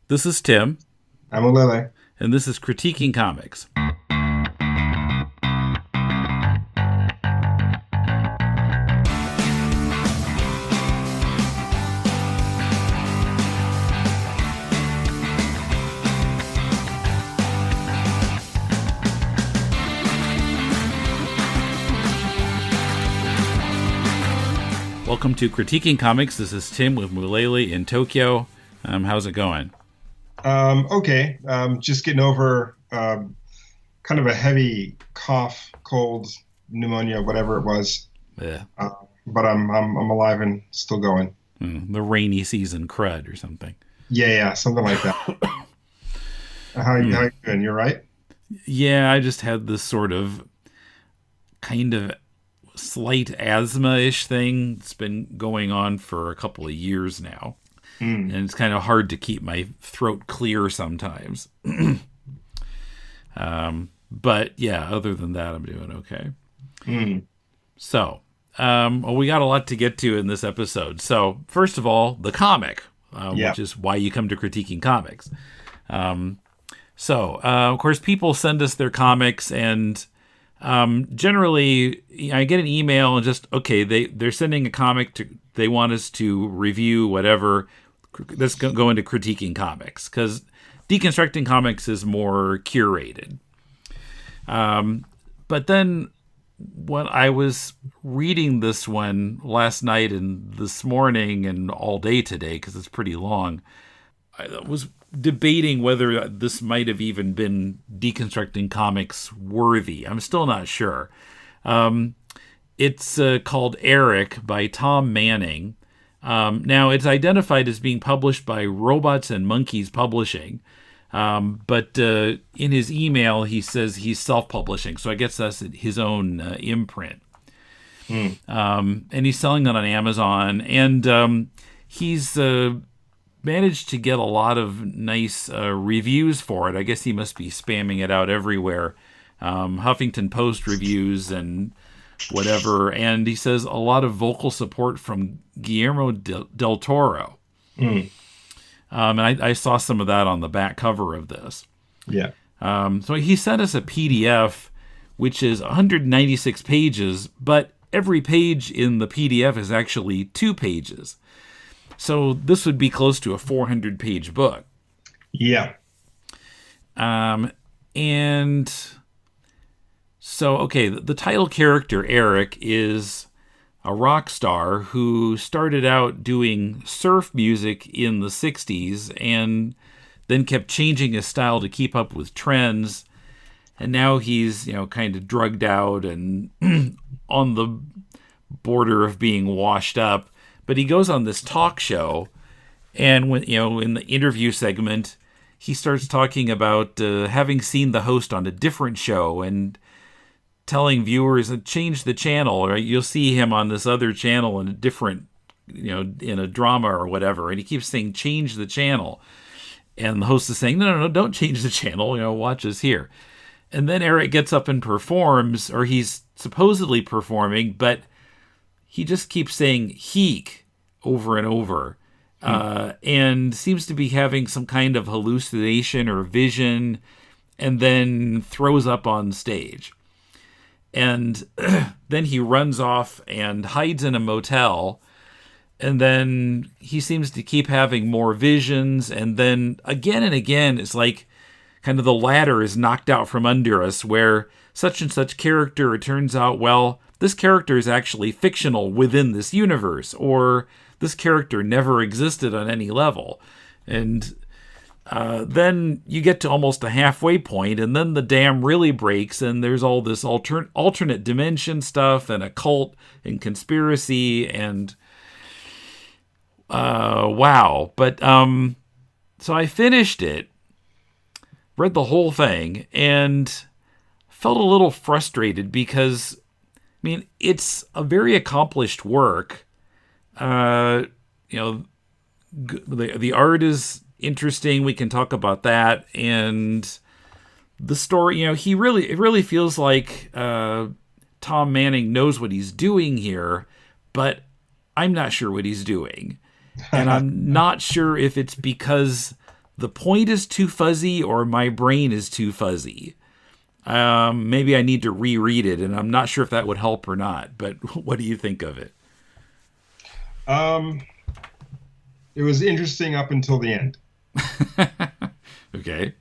This is Tim, I'm Mulele. and this is Critiquing Comics. Welcome to Critiquing Comics. This is Tim with Mulele in Tokyo. How's it going? Okay. Just getting over kind of a heavy cough, cold, pneumonia, whatever it was. Yeah, Uh, but I'm alive and still going. the rainy season crud or something. Yeah, something like that. How you doing? You're right. Yeah, I just had this sort of kind of slight asthma-ish thing. It's been going on for a couple of years now. Mm. And it's kind of hard to keep my throat clear sometimes. But yeah, other than that, I'm doing okay. Mm. So, we got a lot to get to in this episode. So, first of all, the comic, Yeah. which is why you come to Critiquing Comics. Of course, people send us their comics, and generally, I get an email and just, okay, they're sending a comic they want us to review, whatever. Let's go into Critiquing Comics, because Deconstructing Comics is more curated. But then when I was reading this one last night and this morning and all day today, because it's pretty long, I was debating whether this might have even been Deconstructing Comics worthy. I'm still not sure. It's called Eric by Tom Manning. Now, it's identified as being published by Robots and Monkeys Publishing. But in his email, he says he's self-publishing. So I guess that's his own imprint. Mm. And he's selling it on Amazon. And he's managed to get a lot of nice reviews for it. I guess he must be spamming it out everywhere. Huffington Post reviews and whatever. And he says a lot of vocal support from Guillermo del Toro. Mm. And I saw some of that on the back cover of this. Yeah. So he sent us a PDF, which is 196 pages, but every page in the PDF is actually 2 pages. So this would be close to a 400-page book. Yeah. And so, okay, the title character, Eric, is a rock star who started out doing surf music in the 60s and then kept changing his style to keep up with trends. And now he's, kind of drugged out and on the border of being washed up. But he goes on this talk show, and when in the interview segment, he starts talking about having seen the host on a different show and telling viewers to change the channel, or you'll see him on this other channel in a different, in a drama or whatever. And he keeps saying, change the channel. And the host is saying, no, don't change the channel. Watch us here. And then Eric gets up and performs, or he's supposedly performing, but he just keeps saying "heek" over and over, and seems to be having some kind of hallucination or vision, and then throws up on stage. And then he runs off and hides in a motel, and then he seems to keep having more visions, and then again and again, it's like kind of the ladder is knocked out from under us, where such and such character, it turns out, well, this character is actually fictional within this universe, or this character never existed on any level. And then you get to almost a halfway point, and then the dam really breaks, and there's all this alternate dimension stuff, and occult and conspiracy, and wow. But so I finished it, read the whole thing, and felt a little frustrated because, it's a very accomplished work. The art is interesting. We can talk about that, and the story. It really feels like Tom Manning knows what he's doing here, but I'm not sure what he's doing, and I'm not sure if it's because the point is too fuzzy or my brain is too fuzzy. Maybe I need to reread it, and I'm not sure if that would help or not. But what do you think of it? Um, it was interesting up until the end. Okay.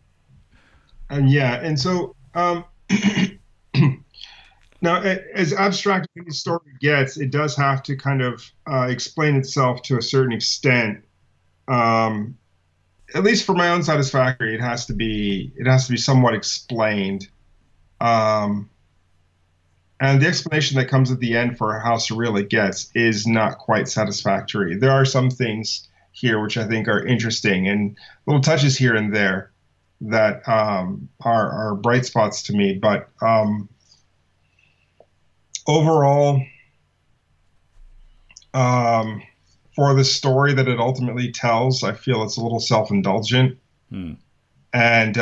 And yeah, and so now, as abstract as the story gets, it does have to kind of explain itself to a certain extent. Um, at least for my own satisfactory, it has to be somewhat explained. Um, and the explanation that comes at the end for how surreal it gets is not quite satisfactory. There are some things here which I think are interesting and little touches here and there that are bright spots to me. But overall, um, for the story that it ultimately tells, I feel it's a little self-indulgent. Hmm. And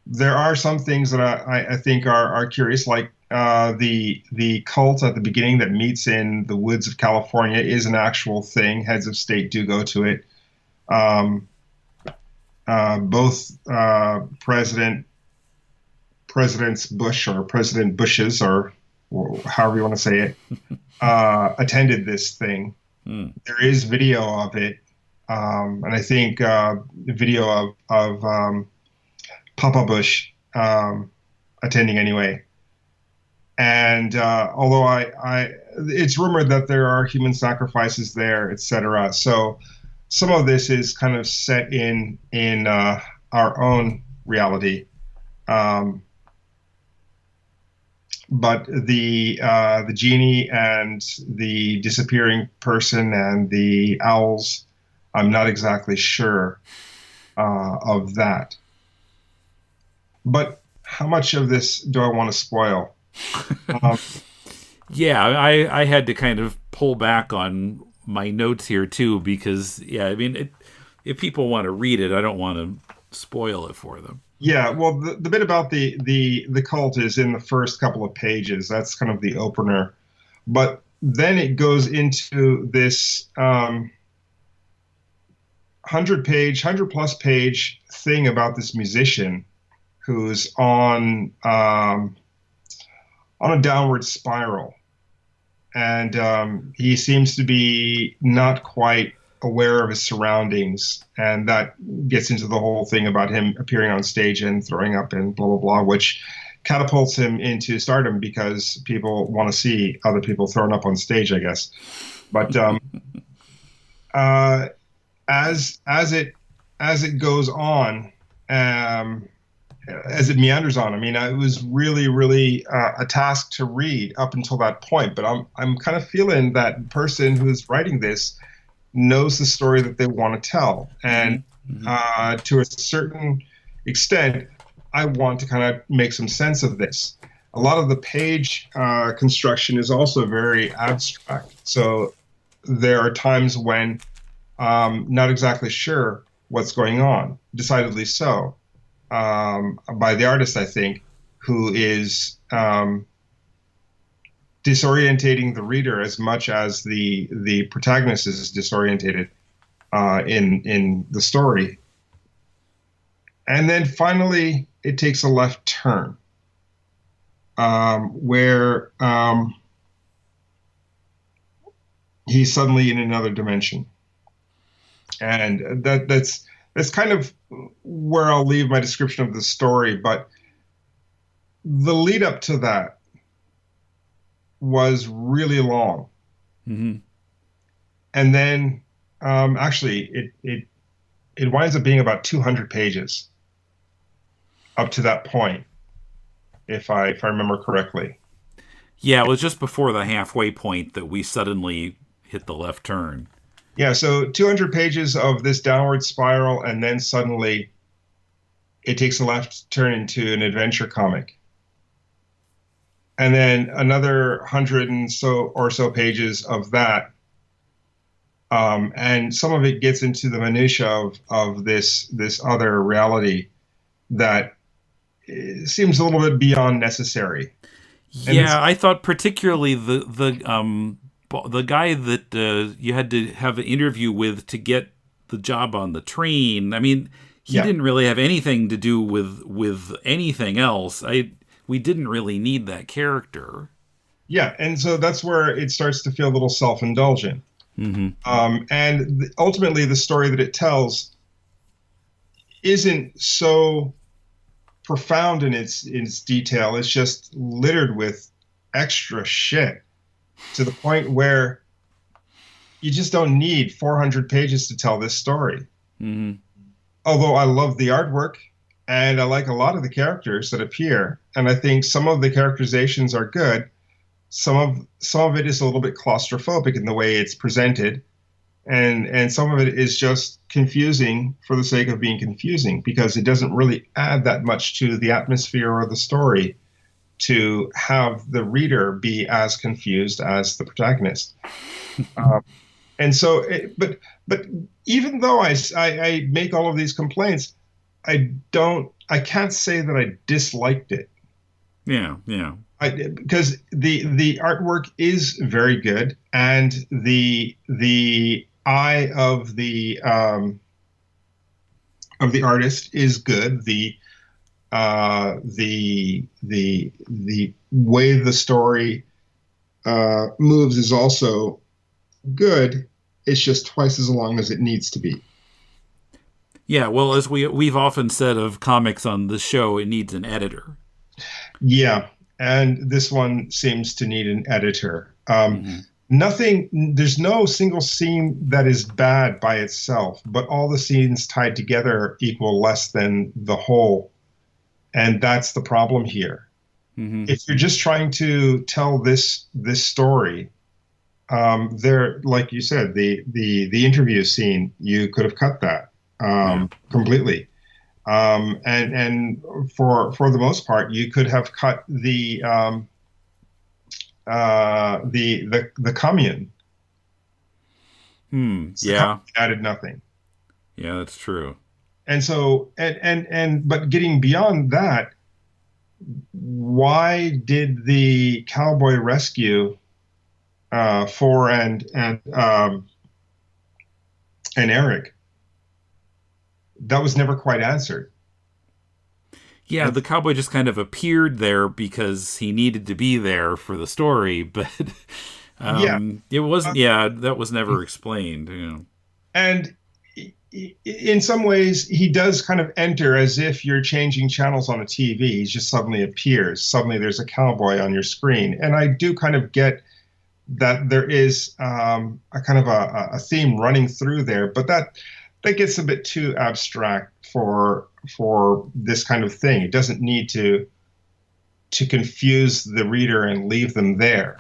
there are some things that I think are curious, like the cult at the beginning that meets in the woods of California is an actual thing. Heads of state do go to it. Um, both Presidents Bush or President Bushes or however you want to say it attended this thing. Hmm. There is video of it, and I think video of Papa Bush attending anyway. And although it's rumored that there are human sacrifices there, etc. So some of this is kind of set in our own reality. But the genie and the disappearing person and the owls, I'm not exactly sure of that. But how much of this do I want to spoil? Um, Yeah, I had to kind of pull back on my notes here too because yeah, I mean, if people want to read it, I don't want to spoil it for them. yeah, well, the bit about the cult is in the first couple of pages. That's kind of the opener. But then it goes into this 100 plus page thing about this musician who's on a downward spiral, and he seems to be not quite aware of his surroundings, and that gets into the whole thing about him appearing on stage and throwing up and blah blah blah, which catapults him into stardom because people want to see other people thrown up on stage, I guess. But uh, as it goes on, um, as it meanders on, I mean, it was really a task to read up until that point. But I'm kind of feeling that person who's writing this knows the story that they want to tell, and to a certain extent, I want to kind of make some sense of this. A lot of the page construction is also very abstract, so there are times when not exactly sure what's going on. Decidedly so, by the artist, I think, who is disorientating the reader as much as the protagonist is disorientated in the story. And then finally, it takes a left turn where he's suddenly in another dimension, and that's kind of where I'll leave my description of the story. But the lead up to that was really long, and then actually it winds up being about 200 pages up to that point, if I remember correctly. Yeah, it was just before the halfway point that we suddenly hit the left turn. Yeah, so 200 pages of this downward spiral, and then suddenly it takes a left turn into an adventure comic. And then another 100 and so pages of that. And some of it gets into the minutia of this other reality that seems a little bit beyond necessary. Yeah, I thought particularly the guy that you had to have an interview with to get the job on the train. I mean, he Yeah. didn't really have anything to do with anything else. We didn't really need that character. Yeah, and so that's where it starts to feel a little self-indulgent. And ultimately, the story that it tells isn't so profound in its detail. It's just littered with extra shit to the point where you just don't need 400 pages to tell this story. Although I love the artwork and I like a lot of the characters that appear, and I think some of the characterizations are good. Some of it is a little bit claustrophobic in the way it's presented, and some of it is just confusing for the sake of being confusing, because it doesn't really add that much to the atmosphere or the story to have the reader be as confused as the protagonist. And so, but even though I make all of these complaints, I can't say that I disliked it. Yeah. Because the artwork is very good, and the eye of the artist is good. The way the story moves is also good. It's just twice as long as it needs to be. Yeah, well, as we've often said of comics on the show, it needs an editor. Yeah. And this one seems to need an editor. There's no single scene that is bad by itself, but all the scenes tied together equal less than the whole. And that's the problem here. If you're just trying to tell this story, there, like you said, the interview scene, you could have cut that completely. And for the most part, you could have cut the commune. Yeah, added nothing. Yeah, that's true. And so, but getting beyond that, why did the cowboy rescue for and Eric? That was never quite answered. Yeah, the cowboy just kind of appeared there because he needed to be there for the story, but it wasn't. That was never explained. And in some ways, he does kind of enter as if you're changing channels on a TV. He just suddenly appears. Suddenly, there's a cowboy on your screen, and I do kind of get that there is a kind of a theme running through there, but that gets a bit too abstract for this kind of thing. It doesn't need to confuse the reader and leave them there.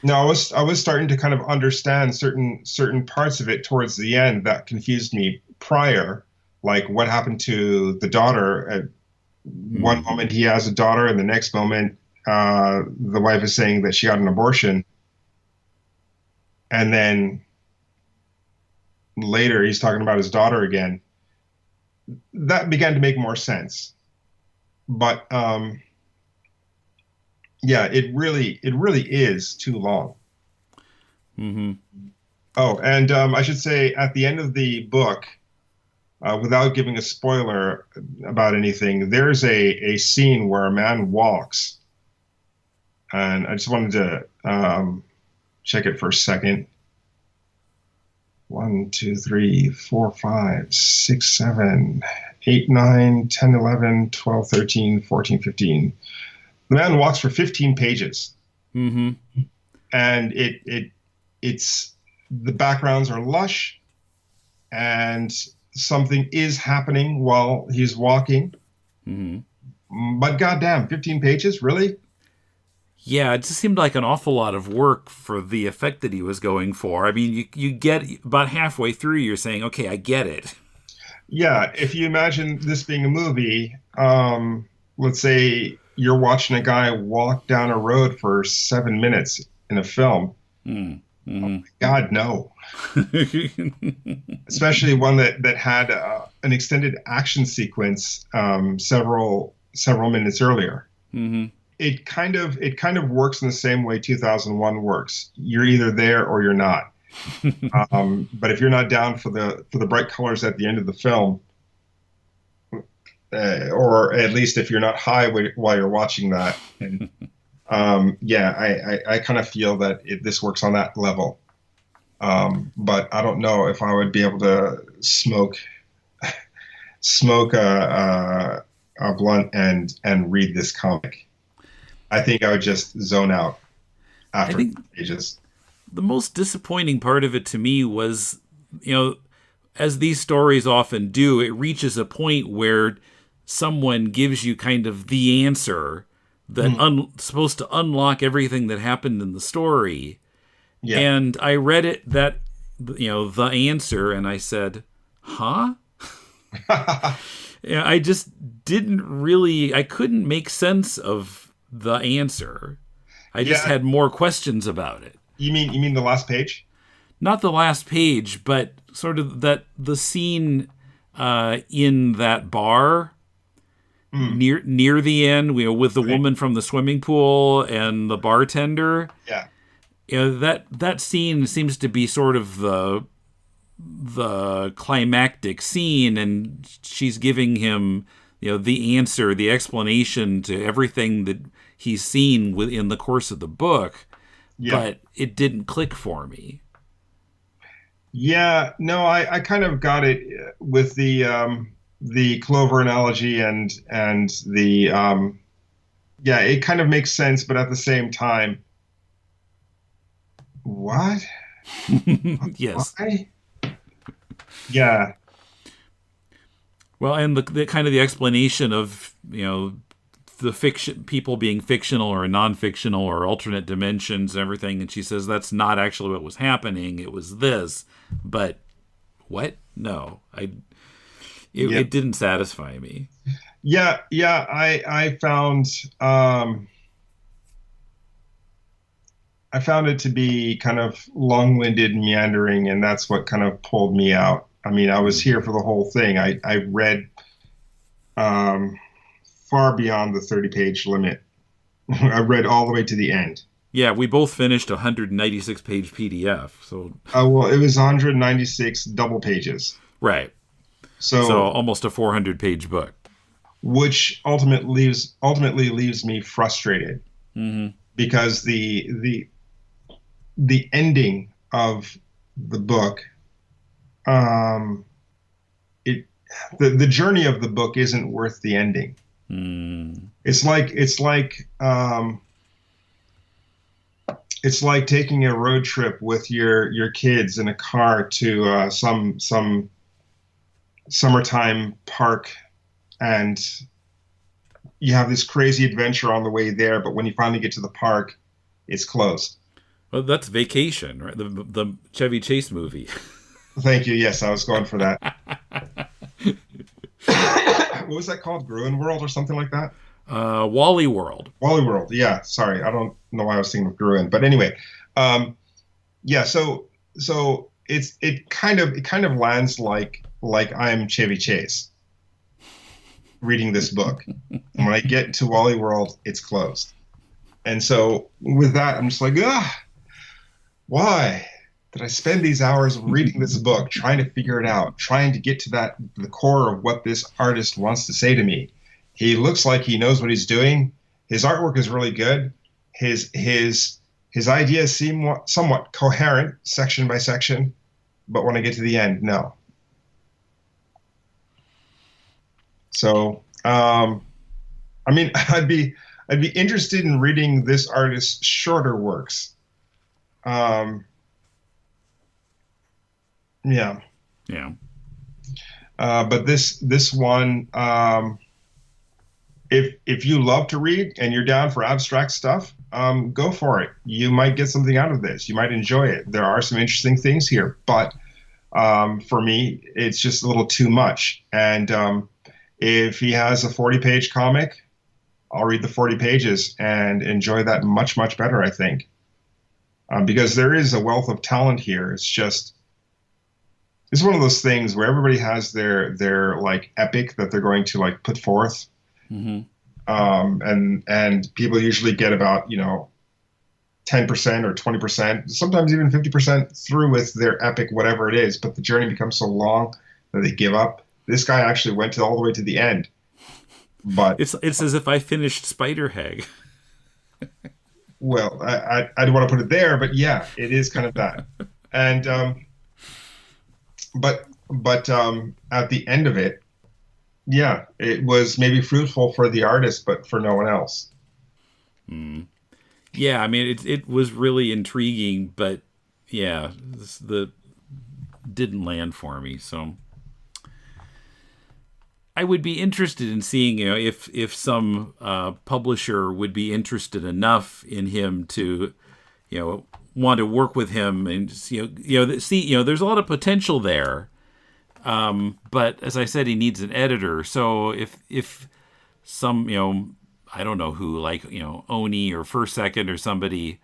No, I was starting to kind of understand certain parts of it towards the end that confused me prior, like what happened to the daughter. At one moment he has a daughter, and the next moment the wife is saying that she got an abortion, and then later he's talking about his daughter again. That began to make more sense, but yeah, it really is too long. Oh, and I should say at the end of the book, without giving a spoiler about anything, there's a scene where a man walks, and I just wanted to check it for a second. 1, 2, 3, 4, 5, 6, 7, 8, 9, 10, 11, 12, 13, 14, 15. The man walks for 15 pages. And it's the backgrounds are lush, and something is happening while he's walking. But goddamn, 15 pages, really? Yeah, it just seemed like an awful lot of work for the effect that he was going for. I mean, you get about halfway through, you're saying, okay, I get it. Yeah, if you imagine this being a movie, let's say you're watching a guy walk down a road for 7 minutes in a film. Oh, God, no. Especially one that had an extended action sequence several minutes earlier. It kind of works in the same way 2001 works. You're either there or you're not. But if you're not down for the bright colors at the end of the film, or at least if you're not high while you're watching that, and yeah, I kind of feel that this works on that level. But I don't know if I would be able to smoke a blunt and read this comic. I think I would just zone out I after think pages. the most disappointing part of it to me was, as these stories often do, it reaches a point where someone gives you kind of the answer that supposed to unlock everything that happened in the story. Yeah. And I read it the answer, and I said, "Huh?" Yeah, I just I couldn't make sense of the answer. I just Yeah. had more questions about it. You mean the last page? Not the last page, but sort of the scene in that bar Mm, near the end, with the right. woman from the swimming pool and the bartender. Yeah. That scene seems to be sort of the climactic scene, and she's giving him the answer, the explanation to everything that he's seen within the course of the book, Yeah. but it didn't click for me. Yeah. No, I kind of got it with the clover analogy and the yeah, it kind of makes sense, but at the same time, what? Yes. Why? Yeah. Well, and the kind of the explanation of the fiction, people being fictional or non-fictional or alternate dimensions and everything, and she says that's not actually what was happening. It was this, but what? No, Yeah. it didn't satisfy me. Yeah. Yeah. I found it to be kind of long-winded and meandering, and that's what kind of pulled me out. I mean, I was here for the whole thing. I read um, far beyond the 30-page limit. I read all the way to the end. Yeah, we both finished a 196-page PDF. So Well, it was 196 double pages. right, so So, almost a 400-page book. which ultimately leaves me frustrated because the ending of the book, um, it the journey of the book isn't worth the ending. It's like taking a road trip with your kids in a car to some summertime park, and you have this crazy adventure on the way there, but when you finally get to the park, it's closed. Well, that's Vacation, right? The Chevy Chase movie. Thank you. Yes, I was going for that. What was that called? Gruen World or something like that? Wally World. Wally World. Yeah. Sorry, I don't know why I was thinking of Gruen, but anyway, yeah. So it kind of lands like I'm Chevy Chase reading this book. And when I get to Wally World, it's closed. And so with that, I'm just like, why did I spend these hours reading this book, trying to figure it out, trying to get to the core of what this artist wants to say to me? He looks like he knows what he's doing. His artwork is really good. His ideas seem somewhat coherent, section by section, but when I get to the end, no. So, I mean, I'd be interested in reading this artist's shorter works. Yeah. Yeah. But this one, if you love to read and you're down for abstract stuff, go for it. You might get something out of this. You might enjoy it. There are some interesting things here, but for me, it's just a little too much. And if he has a 40-page comic, I'll read the 40 pages and enjoy that much, much better, I think. Because there is a wealth of talent here. It's one of those things where everybody has their like epic that they're going to like put forth. Mm-hmm. And people usually get about, 10% or 20%, sometimes even 50% through with their epic, whatever it is, but the journey becomes so long that they give up. This guy actually went all the way to the end. But it's as if I finished Spider-Hag. well, I don't want to put it there, but yeah, it is kind of that. And but at the end of it, yeah, it was maybe fruitful for the artist, but for no one else. Yeah, I mean it was really intriguing, but yeah, the didn't land for me. So I would be interested in seeing, if some publisher would be interested enough in him to, want to work with him, and see, there's a lot of potential there. But as I said, he needs an editor. So if some, I don't know who, like, Oni or First Second or somebody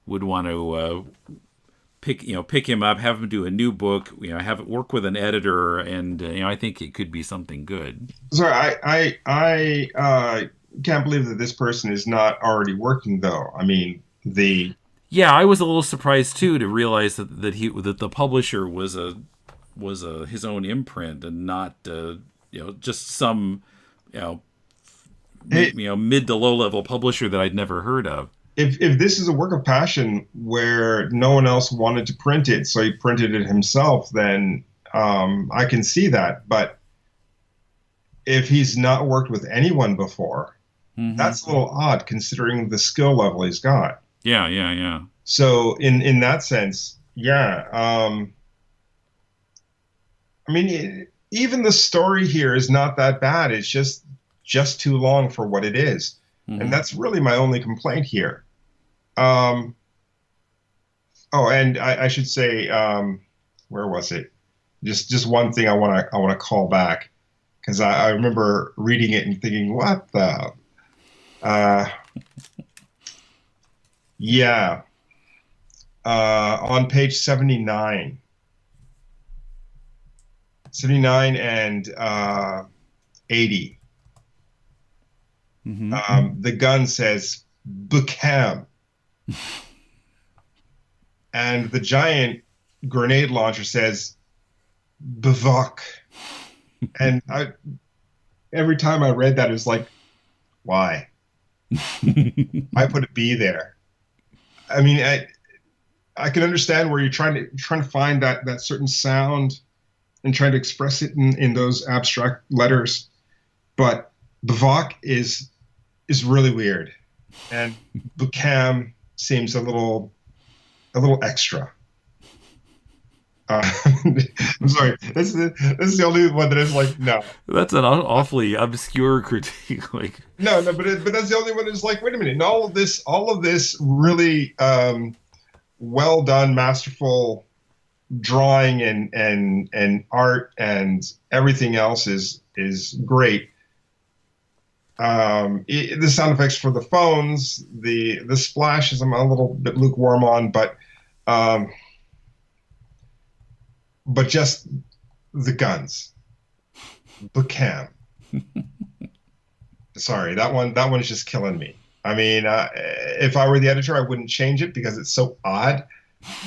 would want to pick him up, have him do a new book, have it work with an editor, and I think it could be something good. Sorry, I can't believe that this person is not already working, though. I mean, yeah, I was a little surprised too to realize that the publisher was his own imprint and not just some mid to low level publisher that I'd never heard of. If this is a work of passion where no one else wanted to print it, so he printed it himself, then I can see that. But if he's not worked with anyone before, that's a little odd considering the skill level he's got. Yeah. So in that sense, yeah. I mean, even the story here is not that bad. It's just too long for what it is. And that's really my only complaint here. Oh, and I should say, where was it? Just one thing I want to call back, because I remember reading it and thinking, what the? Yeah. On page 79. 79 and 80. The gun says "Bukam," and the giant grenade launcher says "Bivak." And every time I read that, it was like, why? I put a B there. I mean, I can understand where you're trying to find that certain sound and trying to express it in those abstract letters, but Bivak is really weird, and Bukam seems a little extra. I'm sorry. This is the only one that is like, no. That's an awfully obscure critique. Like, no, but that's the only one that's like, wait a minute. And all of this really well done, masterful drawing and art and everything else is great. The sound effects for the phones, the splashes, I'm a little bit lukewarm on, but just the guns, Bukam. Sorry, that one is just killing me. I mean, if I were the editor, I wouldn't change it because it's so odd.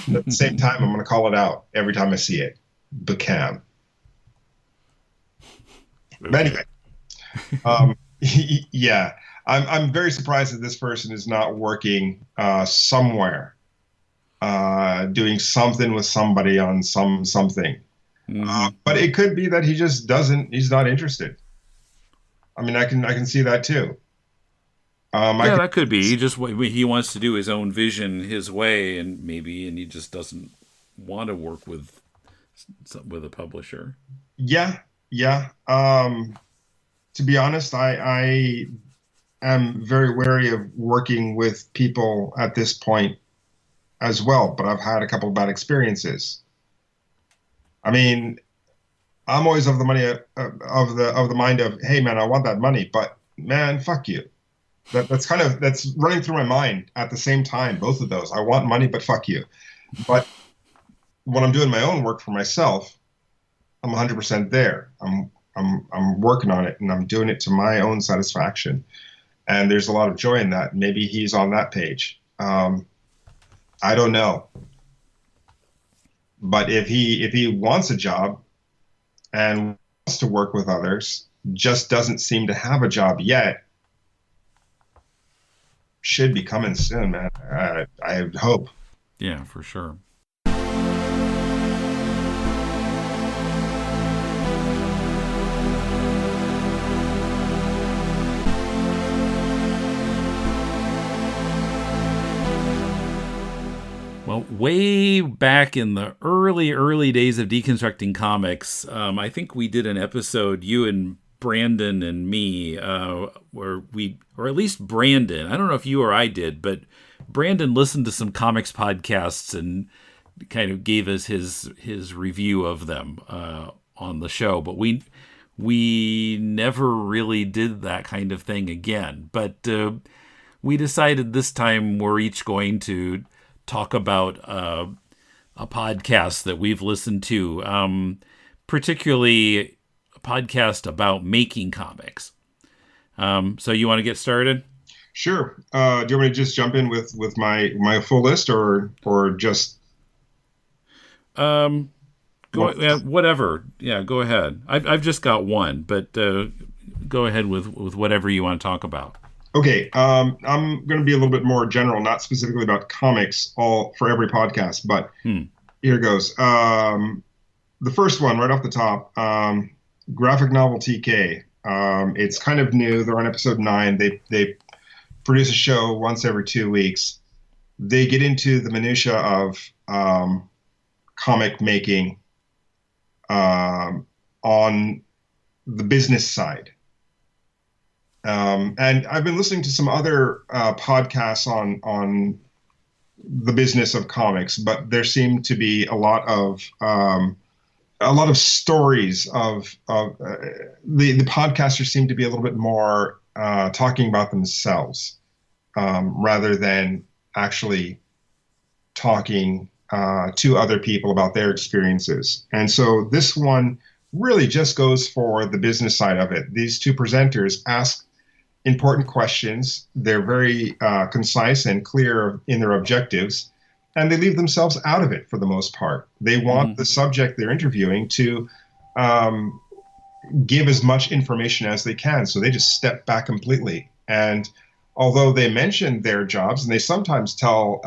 But at the same time, I'm going to call it out every time I see it. Bukam. Okay. But anyway, yeah, I'm very surprised that this person is not working somewhere, doing something with somebody on something. But it could be that he just he's not interested. I mean, I can see that too. That could be. He wants to do his own vision his way, and he just doesn't want to work with a publisher. Yeah. To be honest, I am very wary of working with people at this point as well, but I've had a couple of bad experiences. I mean, I'm always of the mind of, hey man, I want that money, but man, fuck you. That's running through my mind at the same time, both of those. I want money, but fuck you. But when I'm doing my own work for myself, I'm 100% there. I'm working on it, and I'm doing it to my own satisfaction. And there's a lot of joy in that. Maybe he's on that page. I don't know. But if he wants a job and wants to work with others, just doesn't seem to have a job yet, should be coming soon, man. I hope. Yeah, for sure. Well, way back in the early days of deconstructing comics, I think we did an episode, you and Brandon and me, where we, or at least Brandon, I don't know if you or I did, but Brandon listened to some comics podcasts and kind of gave us his review of them on the show. But we never really did that kind of thing again. But we decided this time we're each going to talk about a podcast that we've listened to, particularly a podcast about making comics. So you want to get started? Sure. Do you want me to just jump in with my full list, or just Whatever. Yeah, go ahead. I've just got one, but go ahead with whatever you want to talk about. Okay, I'm going to be a little bit more general, not specifically about comics, all for every podcast, but here goes. The first one, right off the top, graphic novel TK. It's kind of new. They're on episode 9. They produce a show once every 2 weeks. They get into the minutia of comic making on the business side. And I've been listening to some other podcasts on the business of comics, but there seem to be a lot of stories of the podcasters seem to be a little bit more talking about themselves rather than actually talking to other people about their experiences. And so this one really just goes for the business side of it. These two presenters ask important questions. They're very concise and clear in their objectives, and they leave themselves out of it for the most part. They want the subject they're interviewing to give as much information as they can, so they just step back completely. And although they mention their jobs, and they sometimes tell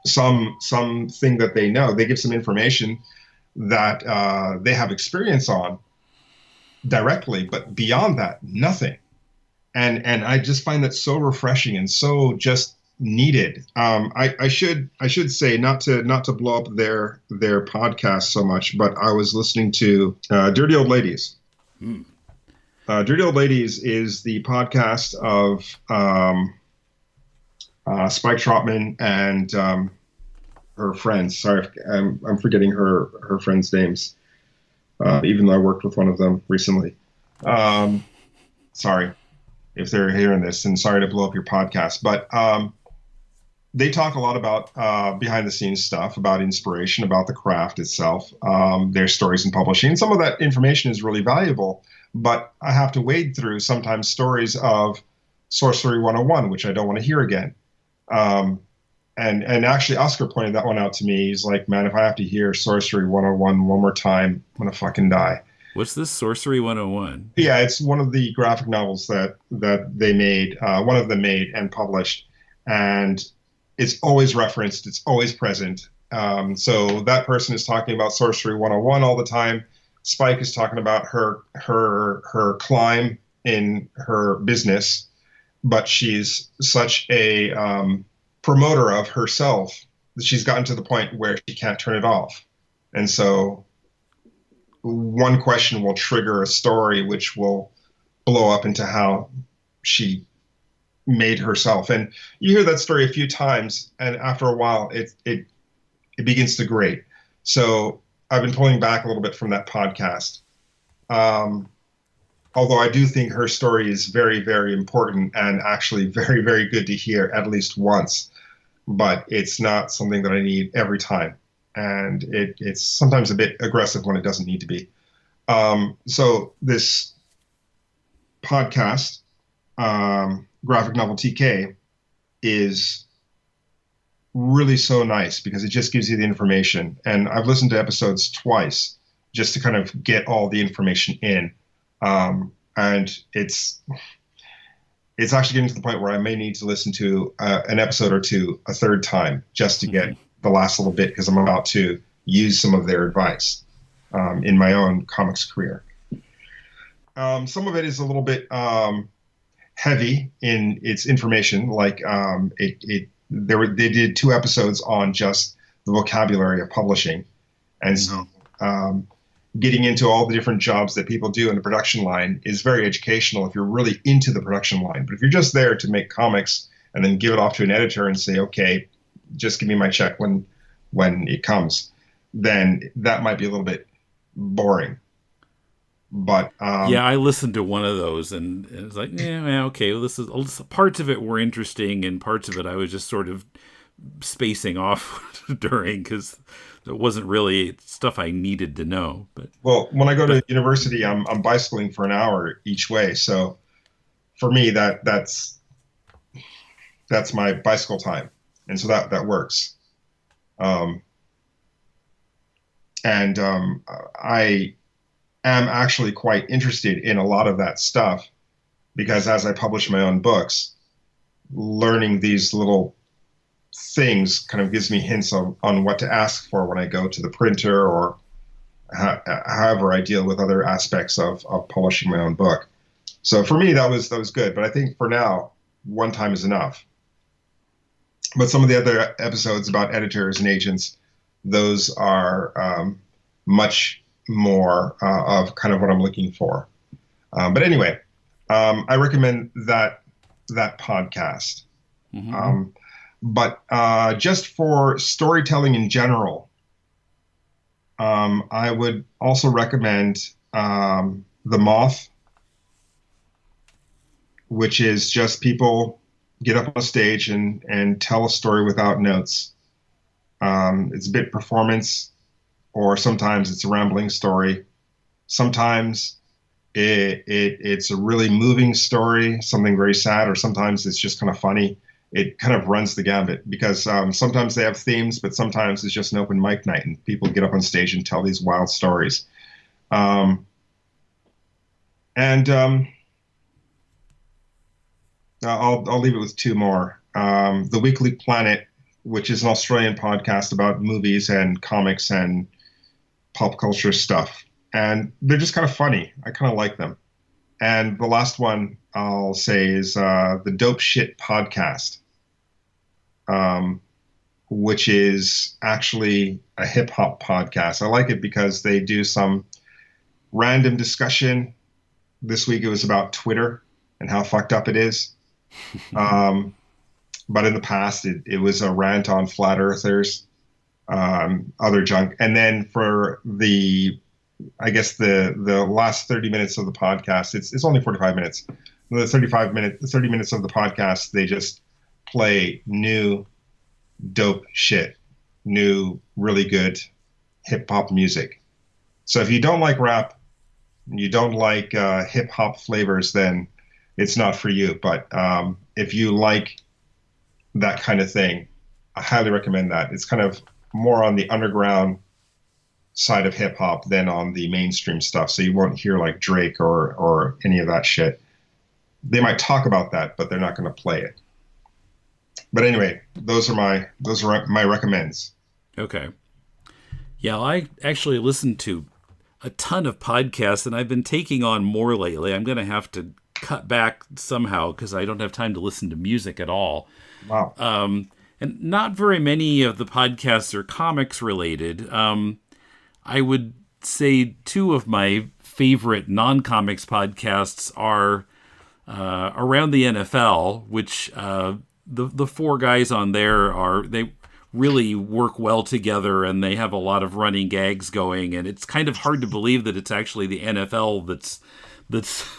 something that they know, they give some information that they have experience on directly, but beyond that, nothing. And I just find that so refreshing and so just needed. I should say, not to blow up their podcast so much, but I was listening to Dirty Old Ladies. Dirty Old Ladies is the podcast of Spike Trotman and her friends. Sorry, I'm forgetting her friends' names, even though I worked with one of them recently. Sorry if they're hearing this, and sorry to blow up your podcast, but they talk a lot about behind the scenes stuff, about inspiration, about the craft itself, their stories in publishing. Some of that information is really valuable, but I have to wade through sometimes stories of Sorcery 101, which I don't want to hear again. And actually, Oscar pointed that one out to me. He's like, man, if I have to hear Sorcery 101 one more time, I'm going to fucking die. What's this Sorcery 101? Yeah, it's one of the graphic novels that they made, one of them made and published. And it's always referenced. It's always present. So that person is talking about Sorcery 101 all the time. Spike is talking about her climb in her business, but she's such a promoter of herself that she's gotten to the point where she can't turn it off. And so one question will trigger a story which will blow up into how she made herself. And you hear that story a few times, and after a while, it begins to grate. So I've been pulling back a little bit from that podcast. Although I do think her story is very, very important and actually very, very good to hear at least once. But it's not something that I need every time. And it's sometimes a bit aggressive when it doesn't need to be. So this podcast, Graphic Novel TK, is really so nice because it just gives you the information. And I've listened to episodes twice just to kind of get all the information in. And it's actually getting to the point where I may need to listen to an episode or two a third time just to get the last little bit because I'm about to use some of their advice in my own comics career. Some of it is a little bit heavy in its information. Like they did 2 episodes on just the vocabulary of publishing, and so getting into all the different jobs that people do in the production line is very educational if you're really into the production line. But if you're just there to make comics and then give it off to an editor and say, okay, just give me my check when it comes, then that might be a little bit boring. But yeah, I listened to one of those and it was like, yeah, okay, well, this is parts of it were interesting and parts of it I was just sort of spacing off during because it wasn't really stuff I needed to know. But well, when I go to university, I'm bicycling for an hour each way, so for me that's my bicycle time, and so that works. I am actually quite interested in a lot of that stuff because as I publish my own books, learning these little things kind of gives me hints on what to ask for when I go to the printer or however I deal with other aspects of publishing my own book. So for me, that was good. But I think for now, one time is enough. But some of the other episodes about editors and agents, those are much more of kind of what I'm looking for. But anyway, I recommend that podcast. But just for storytelling in general, I would also recommend The Moth, which is just people get up on a stage and tell a story without notes. It's a bit performance, or sometimes it's a rambling story. Sometimes it's a really moving story, something very sad, or sometimes it's just kind of funny. It kind of runs the gambit because sometimes they have themes, but sometimes it's just an open mic night and people get up on stage and tell these wild stories. I'll leave it with 2 more. The Weekly Planet, which is an Australian podcast about movies and comics and pop culture stuff. And they're just kind of funny. I kind of like them. And the last one I'll say is the Dope Shit Podcast, which is actually a hip hop podcast. I like it because they do some random discussion. This week it was about Twitter and how fucked up it is. But in the past it was a rant on flat earthers, other junk. And then for the last 30 minutes of the podcast, it's only 45 minutes. The 30 minutes of the podcast, they just play new dope shit, new really good hip hop music. So if you don't like rap, you don't like hip hop flavors, then it's not for you. But if you like that kind of thing, I highly recommend that. It's kind of more on the underground side of hip hop than on the mainstream stuff. So you won't hear like Drake or any of that shit. They might talk about that, but they're not going to play it. But anyway, those are my recommends. Okay. Yeah, I actually listened to a ton of podcasts, and I've been taking on more lately. I'm going to have to cut back somehow because I don't have time to listen to music at all. Wow. And not very many of the podcasts are comics related. I would say 2 of my favorite non-comics podcasts are around the NFL, which the 4 guys on there they really work well together and they have a lot of running gags going, and it's kind of hard to believe that it's actually the NFL that's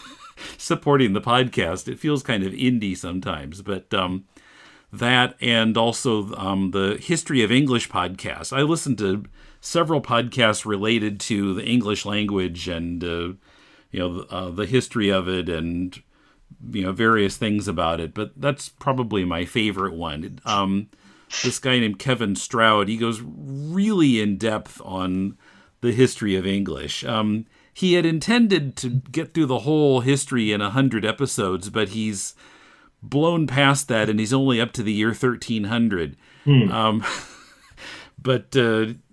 supporting the podcast. It feels kind of indie sometimes, but that and also the History of English podcast. I listen to several podcasts related to the English language and the history of it and various things about it, but that's probably my favorite one. this guy named Kevin Stroud. He goes really in depth on the history of English. He had intended to get through the whole history in 100 episodes, but he's blown past that, and he's only up to the year 1300. But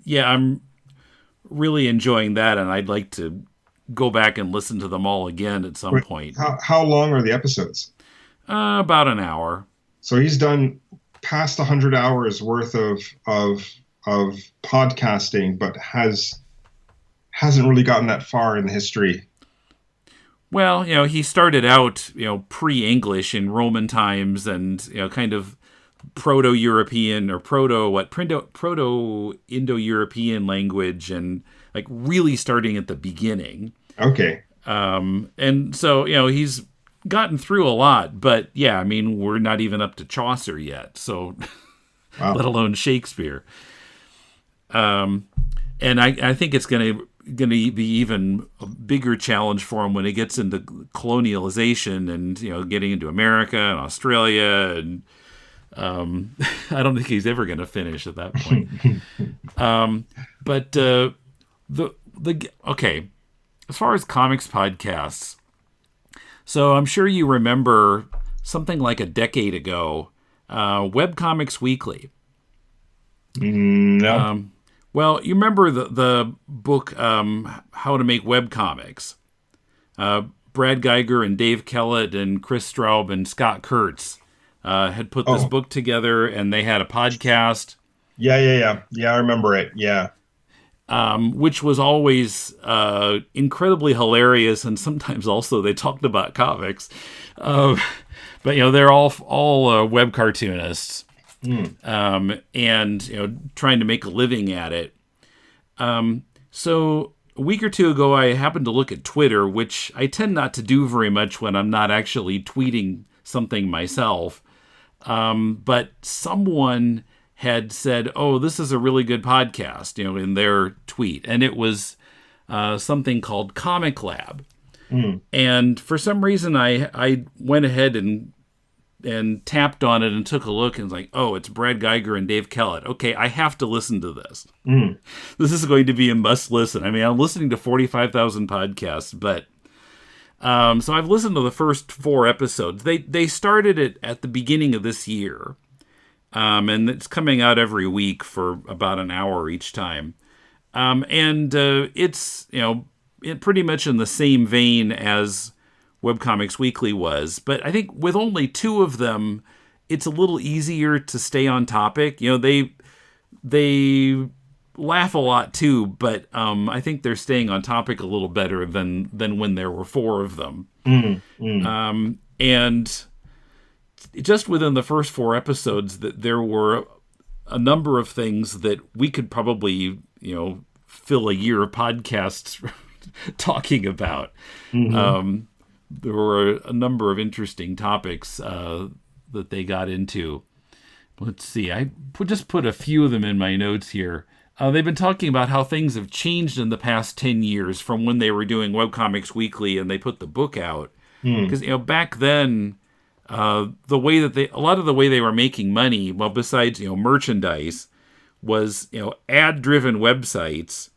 yeah, I'm really enjoying that, and I'd like to go back and listen to them all again at some point. How long are the episodes? About an hour. So he's done past 100 hours worth of podcasting, but hasn't really gotten that far in the history. Well, he started out, pre-English in Roman times, and kind of Proto-European or Proto-Indo-European language, and like really starting at the beginning. Okay. And so, he's gotten through a lot, but yeah, I mean, we're not even up to Chaucer yet, so wow. Let alone Shakespeare. And I think it's going to be even a bigger challenge for him when he gets into colonialization and, getting into America and Australia, and I don't think he's ever going to finish at that point. But okay, as far as comics podcasts, so I'm sure you remember something like a decade ago, Webcomics Weekly. No. Well, you remember the book How to Make Webcomics. Brad Geiger and Dave Kellett and Chris Straub and Scott Kurtz had put this book together, and they had a podcast. Yeah, I remember it. Yeah. Which was always incredibly hilarious, and sometimes also they talked about comics. But they're all web cartoonists, and trying to make a living at it. So a week or two ago, I happened to look at Twitter, which I tend not to do very much when I'm not actually tweeting something myself. But someone had said, "Oh, this is a really good podcast," in their tweet, and it was something called Comic Lab. And for some reason, I went ahead and tapped on it and took a look, and was like, "Oh, it's Brad Geiger and Dave Kellett. Okay, I have to listen to this. This is going to be a must listen." I mean, I'm listening to 45,000 podcasts, but so I've listened to the first 4 episodes. They started it at the beginning of this year. And it's coming out every week for about an hour each time. And it's, pretty much in the same vein as Webcomics Weekly was. But I think with only 2 of them, it's a little easier to stay on topic. They laugh a lot too, but I think they're staying on topic a little better than when there were 4 of them. And just within the first 4 episodes, that there were a number of things that we could probably, fill a year of podcasts talking about. There were a number of interesting topics that they got into. Let's see. I just put a few of them in my notes here. They've been talking about how things have changed in the past 10 years from when they were doing Webcomics Weekly and they put the book out. Because, back then, the way that a lot of the way they were making money, well, besides, merchandise, was, ad-driven websites,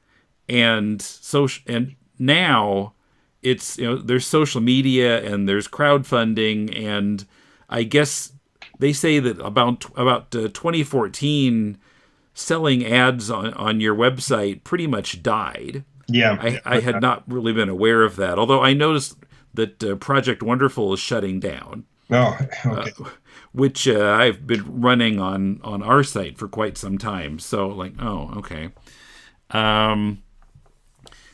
and now it's, there's social media and there's crowdfunding, and I guess they say that about 2014, selling ads on your website pretty much died. Yeah. I had not really been aware of that, although I noticed that Project Wonderful is shutting down. Oh, okay. Which I've been running on our site for quite some time. So, okay.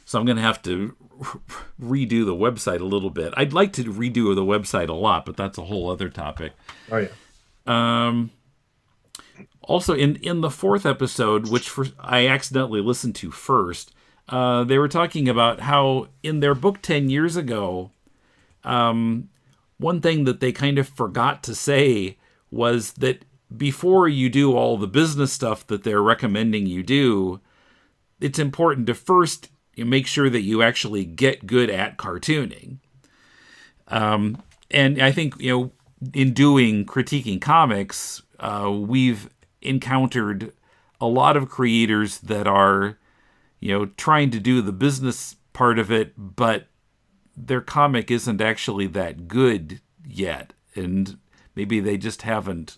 So I'm going to have to redo the website a little bit. I'd like to redo the website a lot, but that's a whole other topic. Oh, yeah. Also, in the 4th episode, which I accidentally listened to first, they were talking about how in their book 10 years ago, one thing that they kind of forgot to say was that before you do all the business stuff that they're recommending you do, it's important to first make sure that you actually get good at cartooning. And I think, in critiquing comics, we've encountered a lot of creators that are, trying to do the business part of it, but their comic isn't actually that good yet. And maybe they just haven't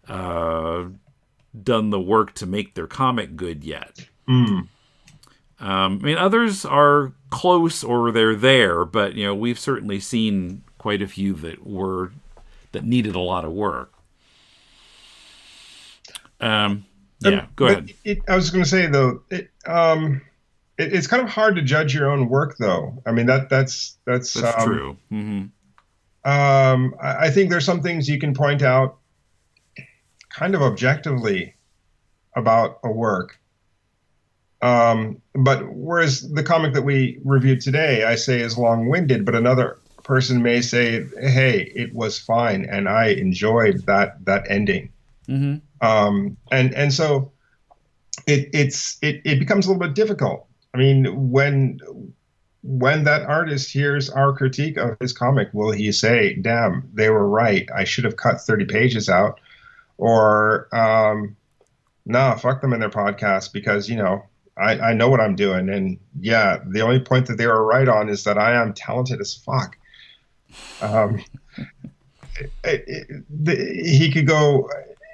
done the work to make their comic good yet. Others are close or they're there, but we've certainly seen quite a few that needed a lot of work. Go ahead. I was going to say though, it's kind of hard to judge your own work though. I mean that's true. Mm-hmm. I think there's some things you can point out kind of objectively about a work. But whereas the comic that we reviewed today, I say is long-winded, but another person may say, hey, it was fine and I enjoyed that ending. Mm-hmm. And so it becomes a little bit difficult. I mean, when that artist hears our critique of his comic, will he say, damn, they were right, I should have cut 30 pages out? Or, nah, fuck them in their podcast because, I know what I'm doing. And yeah, the only point that they were right on is that I am talented as fuck. He could go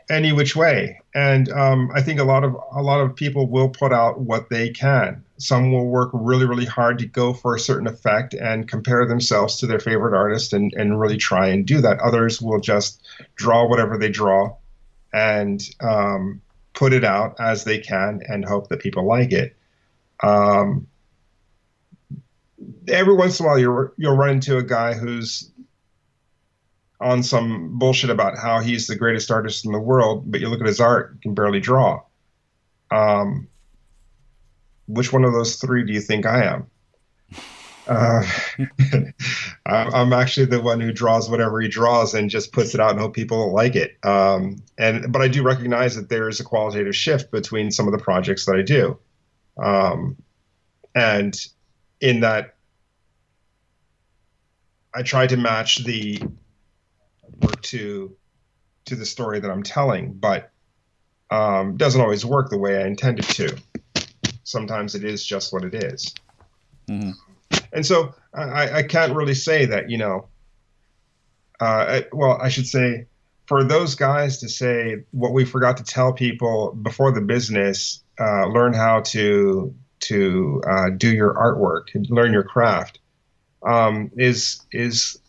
any which way. And I think a lot of people will put out what they can. Some will work really, really hard to go for a certain effect and compare themselves to their favorite artist and really try and do that. Others will just draw whatever they draw and put it out as they can and hope that people like it. Every once in a while, you'll run into a guy who's on some bullshit about how he's the greatest artist in the world, but you look at his art, you can barely draw. Which one of those three do you think I am? I'm actually the one who draws whatever he draws and just puts it out and hope people like it. But I do recognize that there is a qualitative shift between some of the projects that I do. And in that, I try to match the work to the story that I'm telling, but doesn't always work the way I intended to. Sometimes it is just what it is. Mm-hmm. And so I can't really say that, I should say for those guys to say what we forgot to tell people before the business, learn how to do your artwork, learn your craft, is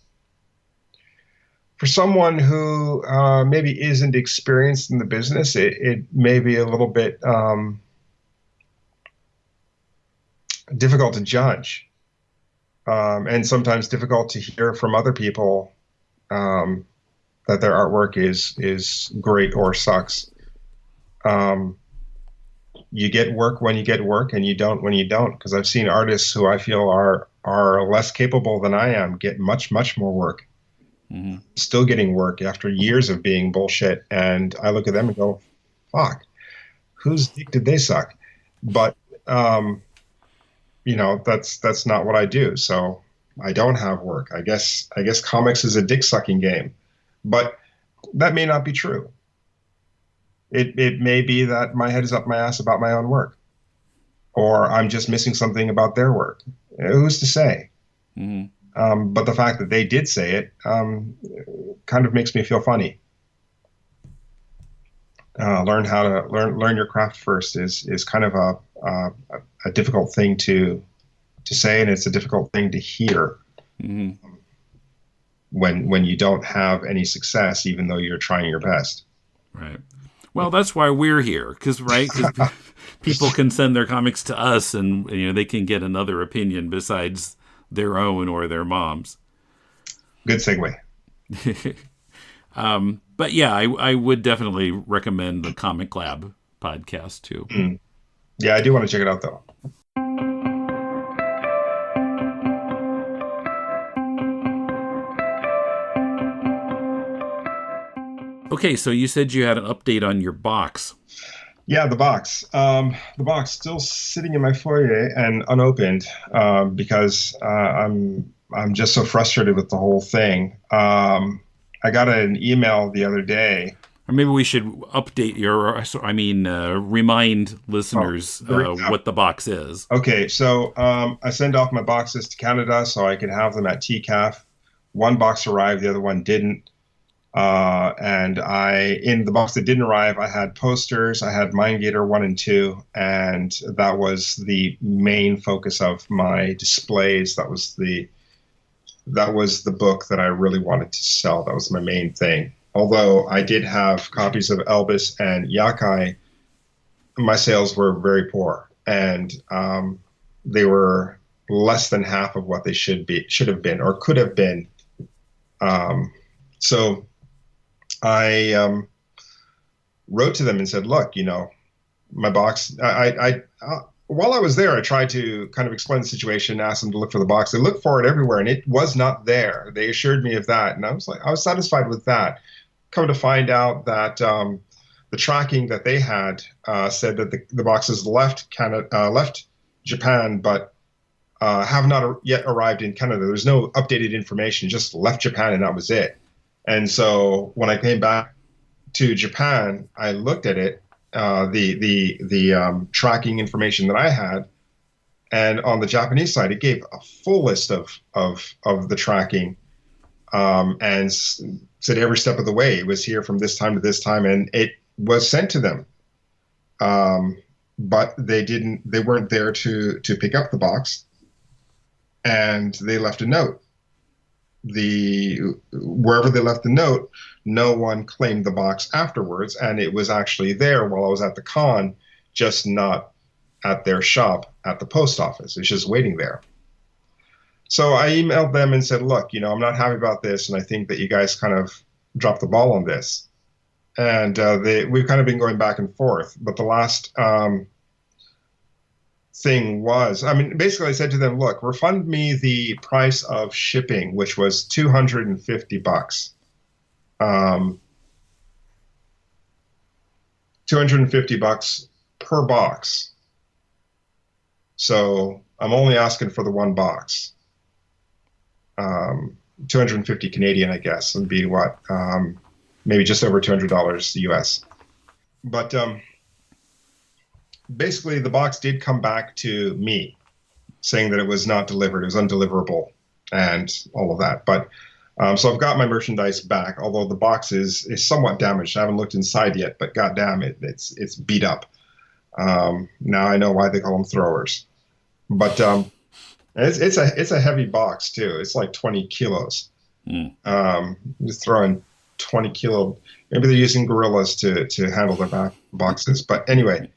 for someone who maybe isn't experienced in the business, it may be a little bit difficult to judge. And sometimes difficult to hear from other people that their artwork is great or sucks. You get work when you get work, and you don't when you don't. Because I've seen artists who I feel are less capable than I am get much, much more work. Mm-hmm. Still getting work after years of being bullshit. And I look at them and go, fuck, whose dick did they suck? But that's not what I do. So I don't have work. I guess comics is a dick sucking game, but that may not be true. It may be that my head is up my ass about my own work, or I'm just missing something about their work. Who's to say? Mm-hmm. But the fact that they did say it kind of makes me feel funny. Learn your craft first is kind of a difficult thing to say, and it's a difficult thing to hear. Mm-hmm. When you don't have any success, even though you're trying your best. Right. Well, that's why we're here, because people can send their comics to us, and they can get another opinion besides their own or their mom's. Good segue. But yeah, I would definitely recommend the Comic Lab podcast too. Mm. Yeah, I do want to check it out though. Okay, so you said you had an update on your box. Yeah, the box. The box still sitting in my foyer and unopened because I'm just so frustrated with the whole thing. I got an email the other day. Or maybe we should update remind Oh, listeners the recap. what the box is. Okay, so I send off my boxes to Canada so I could have them at TCAF. One box arrived, the other one didn't. And in the box that didn't arrive, I had posters, I had MindGator 1 and 2, and that was the main focus of my displays. That was the book that I really wanted to sell. That was my main thing. Although I did have copies of Elvis and Yakai, my sales were very poor, and they were less than half of what they should have been, or could have been. So I wrote to them and said, "Look, my box." While I was there, I tried to kind of explain the situation, ask them to look for the box. They looked for it everywhere, and it was not there. They assured me of that, and I was satisfied with that. Come to find out that the tracking that they had said that the boxes left Japan, but have not yet arrived in Canada. There's no updated information, just left Japan, and that was it. And so when I came back to Japan, I looked at it, the tracking information that I had, and on the Japanese side, it gave a full list of the tracking, and said every step of the way it was here from this time to this time, and it was sent to them. But they weren't there to pick up the box, and they left a note. Wherever they left the note, no one claimed the box afterwards, and it was actually there while I was at the con, just not at their shop at the post office. It's just waiting there. So I emailed them and said, "Look, I'm not happy about this, and I think that you guys kind of dropped the ball on this." And we've kind of been going back and forth. But the last thing was, basically I said to them, "Look, refund me the price of shipping, which was $250. $250 per box. So I'm only asking for the one box. 250 Canadian, I guess, would be what? Maybe just over $200 US. But basically, the box did come back to me, saying that it was not delivered, it was undeliverable, and all of that. But so I've got my merchandise back, although the box is somewhat damaged. I haven't looked inside yet, but goddamn it's beat up. Now I know why they call them throwers. But it's a heavy box too. It's like 20 kilos. Just throwing 20 kilo. Maybe they're using gorillas to handle their boxes. But anyway,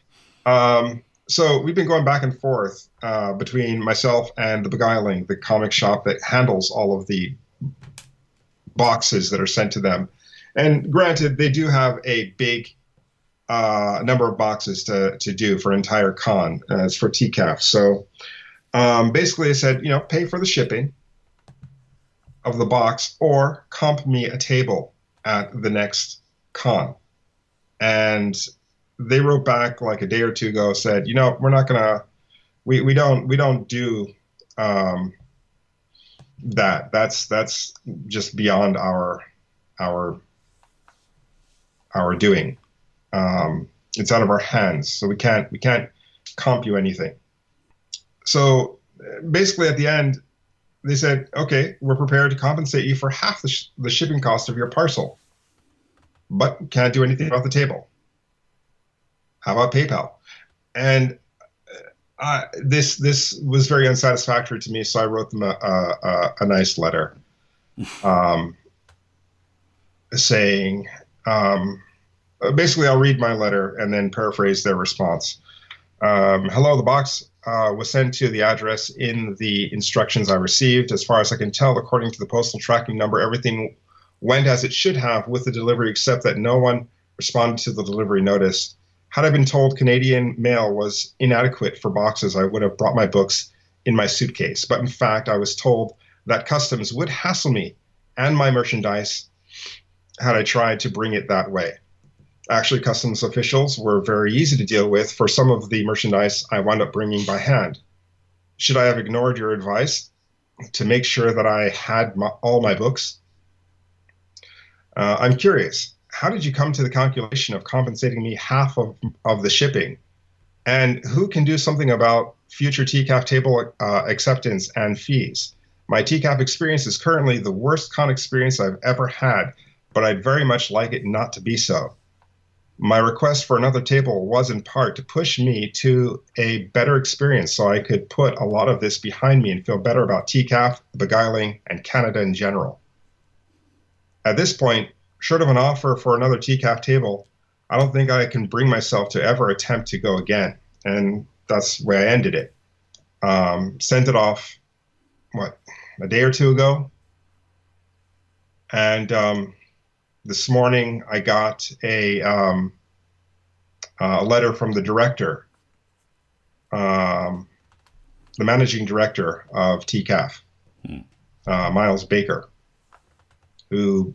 so we've been going back and forth between myself and the Beguiling, the comic shop that handles all of the boxes that are sent to them. And granted, they do have a big number of boxes to do for an entire con. It's for TCAF. So basically I said, pay for the shipping of the box or comp me a table at the next con. And they wrote back like a day or two ago, said, we're not gonna, we don't do that. That's just beyond our doing. It's out of our hands, so we can't comp you anything. So basically, at the end, they said, "Okay, we're prepared to compensate you for half the shipping cost of your parcel, but can't do anything about the table. How about PayPal?" And this was very unsatisfactory to me, so I wrote them a nice letter, saying, basically, I'll read my letter and then paraphrase their response. Hello, the box was sent to the address in the instructions I received. As far as I can tell, according to the postal tracking number, everything went as it should have with the delivery, except that no one responded to the delivery notice. Had I been told Canadian mail was inadequate for boxes, I would have brought my books in my suitcase. But in fact, I was told that customs would hassle me and my merchandise had I tried to bring it that way. Actually, customs officials were very easy to deal with for some of the merchandise I wound up bringing by hand. Should I have ignored your advice to make sure that I had all my books? I'm curious. how did you come to the calculation of compensating me half of the shipping? And who can do something about future TCAF table acceptance and fees? My TCAF experience is currently the worst con experience I've ever had, but I'd very much like it not to be so. My request for another table was in part to push me to a better experience so I could put a lot of this behind me and feel better about TCAF, beguiling, and Canada in general. At this point, short of an offer for another TCAF table, I don't think I can bring myself to ever attempt to go again. And that's where I ended it. Sent it off, a day or two ago. And this morning I got a letter from the director, the managing director of TCAF, Miles Baker, who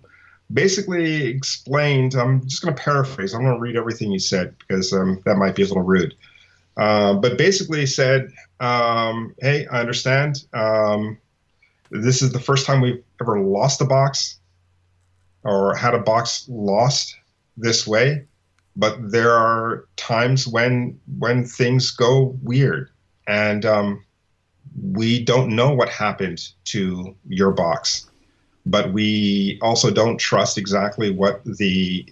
basically explained, I'm just going to paraphrase, I'm going to read everything he said because that might be a little rude. But basically said, hey, I understand. This is the first time we've ever lost a box or had a box lost this way. But there are times when things go weird, and we don't know what happened to your box. But we also don't trust exactly what the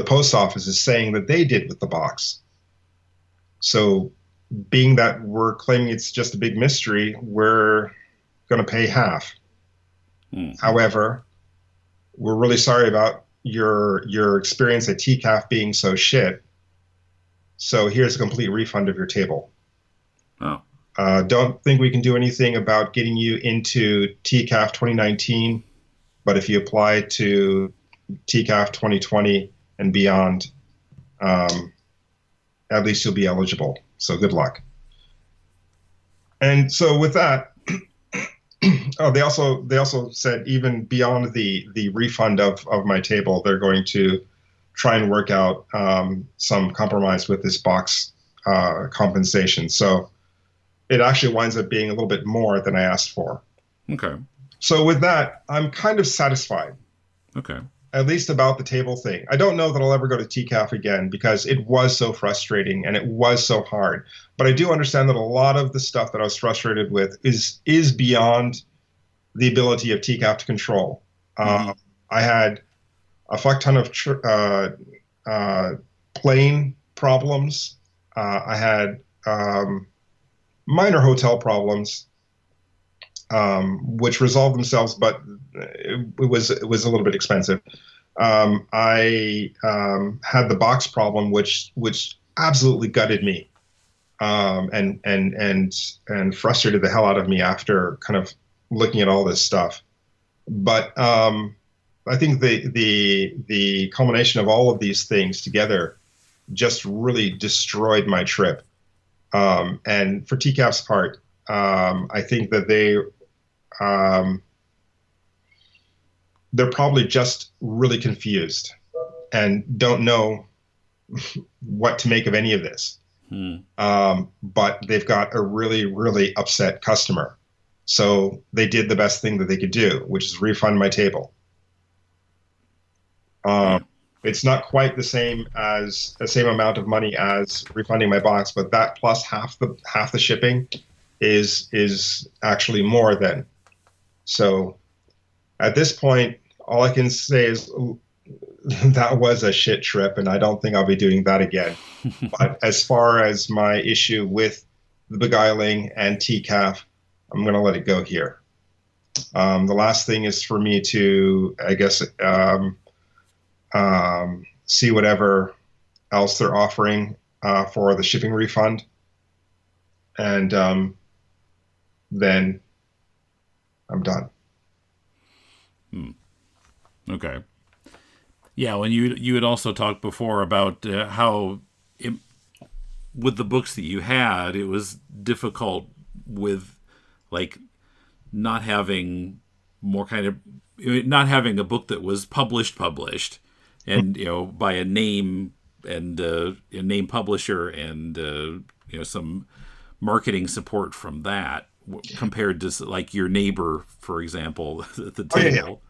post office is saying that they did with the box. So, being that we're claiming it's just a big mystery, we're going to pay half. However, we're really sorry about your experience at TCAF being so shit. So here's a complete refund of your table. Oh. Don't think we can do anything about getting you into TCAF 2019, but if you apply to TCAF 2020 and beyond, at least you'll be eligible. So good luck. And so with that, they also said even beyond the refund of my table, they're going to try and work out some compromise with this box compensation. So it actually winds up being a little bit more than I asked for. Okay. So with that, I'm kind of satisfied. Okay. At least about the table thing. I don't know that I'll ever go to TCAF again because it was so frustrating and it was so hard. But I do understand that a lot of the stuff that I was frustrated with is beyond the ability of TCAF to control. I had a fuck ton of plane problems. I had minor hotel problems, which resolved themselves, but it was a little bit expensive. I had the box problem, which absolutely gutted me, and frustrated the hell out of me after kind of looking at all this stuff. But I think the culmination of all of these things together just really destroyed my trip. And for TCAF's part, I think that they're probably just really confused and don't know what to make of any of this. But they've got a really, really upset customer. So they did the best thing that they could do, which is refund my table. It's not quite the same amount of money as refunding my box, but that plus half the shipping is actually more than. So at this point, all I can say is that was a shit trip, and I don't think I'll be doing that again. But as far as my issue with the beguiling and TCAF, I'm going to let it go here. The last thing is for me to, I guess, see whatever else they're offering for the shipping refund. And then I'm done. Okay. Yeah, when you had also talked before about how with the books that you had, it was difficult with like not having a book that was published, and by a name and a name publisher and some marketing support from that compared to like your neighbor, for example, at the table.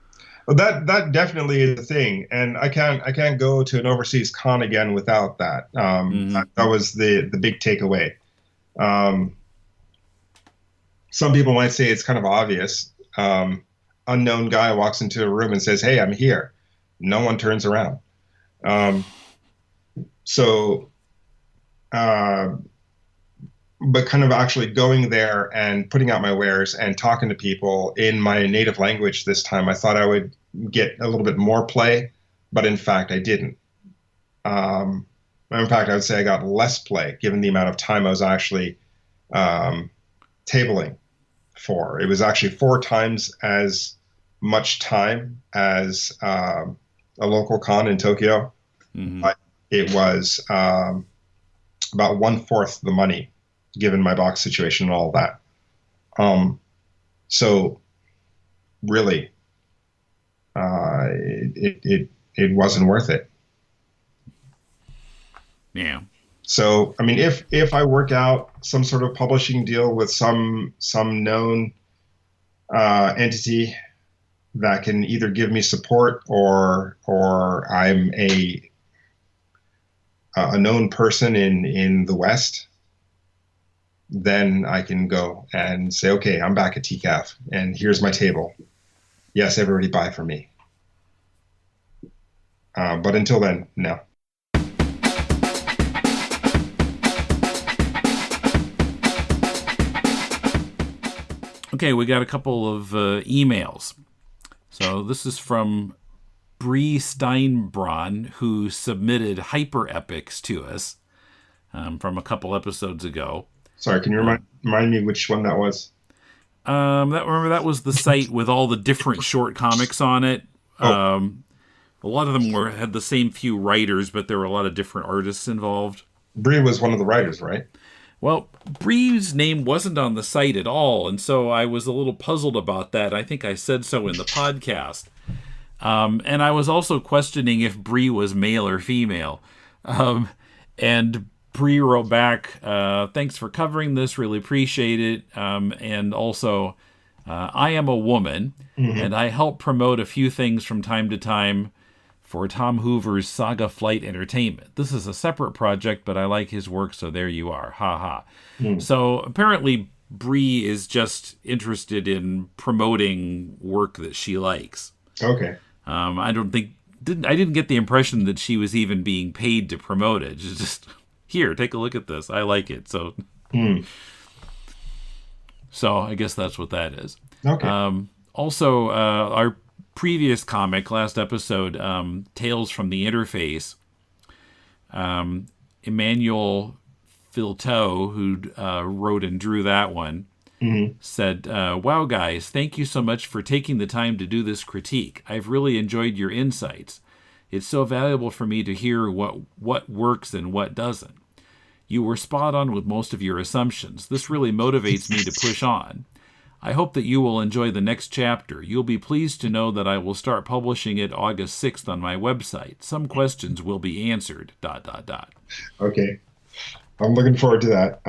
Well, that definitely is a thing, and I can't go to an overseas con again without that. That was the big takeaway. Um, some people might say it's kind of obvious. Unknown guy walks into a room and says, "Hey, I'm here." No one turns around. Um, so, uh, but kind of actually going there and putting out my wares and talking to people in my native language this time, I thought I would get a little bit more play, but in fact, I didn't. In fact, I would say I got less play given the amount of time I was actually tabling for. It was actually 4 times as much time as a local con in Tokyo, but it was about 1/4 the money given my box situation and all that. So really, it wasn't worth it. Yeah. So, I mean, if I work out some sort of publishing deal with some known entity that can either give me support or I'm a known person in the West, then I can go and say, okay, I'm back at TCAF and here's my table. Yes, everybody buy from me. But until then, no. Okay, we got a couple of emails. So this is from Bree Steinbron, who submitted hyper epics to us from a couple episodes ago. Sorry, can you remind me which one that was? That was the site with all the different short comics on it. A lot of them had the same few writers, but there were a lot of different artists involved. Bree was one of the writers, right? Well, Bree's name wasn't on the site at all, and so I was a little puzzled about that. I think I said so in the podcast. And I was also questioning if Bree was male or female. And Bree wrote back, thanks for covering this, really appreciate it. And also, I am a woman, and I help promote a few things from time to time for Tom Hoover's Saga Flight Entertainment. This is a separate project, but I like his work, so there you are. Ha ha. So apparently Bree is just interested in promoting work that she likes. Okay. I didn't get the impression that she was even being paid to promote it. It's just, here, take a look at this. I like it. So so I guess that's what that is. Okay. Also, our previous comic, last episode, Tales from the Interface, Emmanuel Filteau, who wrote and drew that one, said, wow, guys, thank you so much for taking the time to do this critique. I've really enjoyed your insights. It's so valuable for me to hear what works and what doesn't. You were spot on with most of your assumptions. This really motivates me to push on. I hope that you will enjoy the next chapter. You'll be pleased to know that I will start publishing it August 6th on my website. Some questions will be answered, ... Okay. I'm looking forward to that.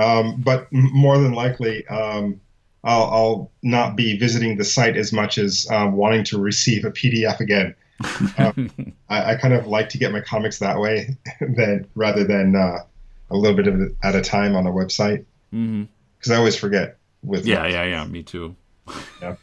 But more than likely, I'll not be visiting the site as much as wanting to receive a PDF again. I kind of like to get my comics that way rather than a little bit of it at a time on a website. Because I always forget. Yeah, me too. Yeah.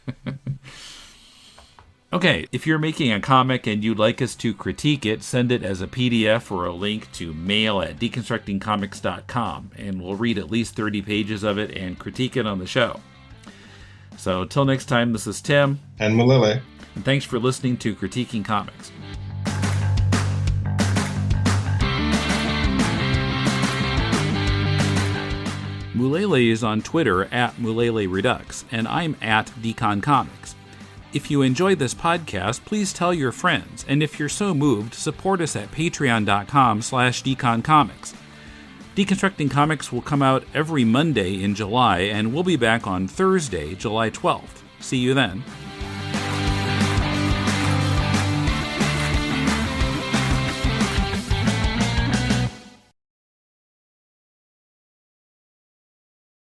Okay, if you're making a comic and you'd like us to critique it, send it as a PDF or a link to mail@deconstructingcomics.com, and we'll read at least 30 pages of it and critique it on the show. So, till next time, this is Tim. And Mulele. And thanks for listening to Critiquing Comics. Mulele is on Twitter @MuleleRedux, and I'm @DeconComics. If you enjoyed this podcast, please tell your friends, and if you're so moved, support us at patreon.com/DeconComics. Deconstructing Comics will come out every Monday in July, and we'll be back on Thursday, July 12th. See you then.